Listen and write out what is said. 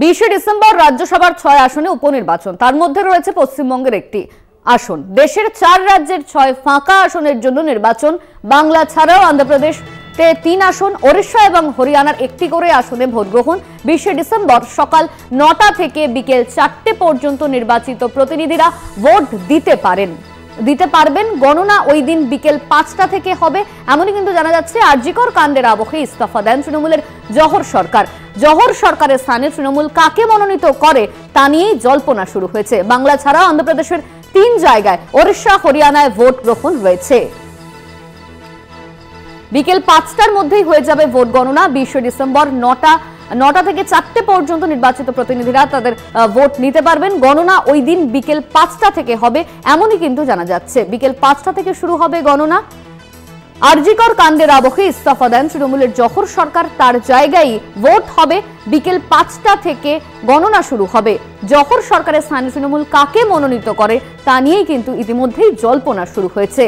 20 December রাজ্যসভার 6 আসনে উপনির্বাচন, তার মধ্যে রয়েছে পশ্চিমবঙ্গের একটি আসন। দেশের 4 রাজ্যের 6 ফাঁকা আসনের জন্য নির্বাচন। বাংলা ছাড়াও অন্ধ্রপ্রদেশ 3 আসন, ওড়িশা এবং হরিয়ানার একটি করে আসনে ভোট গ্রহণ। 20 ডিসেম্বর সকাল 9টা থেকে বিকেল 4টে পর্যন্ত নির্বাচিত প্রতিনিধিরা ভোট দিতে পারবেন। গণনা ওই দিন বিকেল 5টা থেকে হবে, এমনই কিন্তু জানা যাচ্ছে। আরজিকর কাণ্ডের আবহে ইস্তফা দেন তৃণমূলের জহর সরকার। জহর সরকারের স্থানে তৃণমূল কাকে মনোনীত করে তা নিয়েই জল্পনা শুরু হয়েছে। বাংলা ছাড়া অন্ধ্রপ্রদেশের 3 জায়গায়, ওড়িশা হরিয়ানায় ভোট গ্রহণ রয়েছে। বিকেল 5টার মধ্যেই হয়ে যাবে ভোট গণনা। 20 ডিসেম্বর 9টা থেকে 4টে পর্যন্ত নির্বাচিত প্রতিনিধিরা তাদের ভোট নিতে পারবেন। গণনা ওই দিন বিকেল 5টা থেকে হবে, এমনই কিন্তু জানা যাচ্ছে। বিকেল 5টা থেকে শুরু হবে গণনা। আরজিকর কাণ্ডের আবহে ইস্তফা দেন তৃণমূলের জহর সরকার, তার জায়গায় ভোট হবে। বিকেল 5টা থেকে গণনা শুরু হবে। জহর সরকারের স্থানে তৃণমূল কাকে মনোনীত করে তা নিয়েই কিন্তু ইতিমধ্যেই জল্পনা শুরু হয়েছে।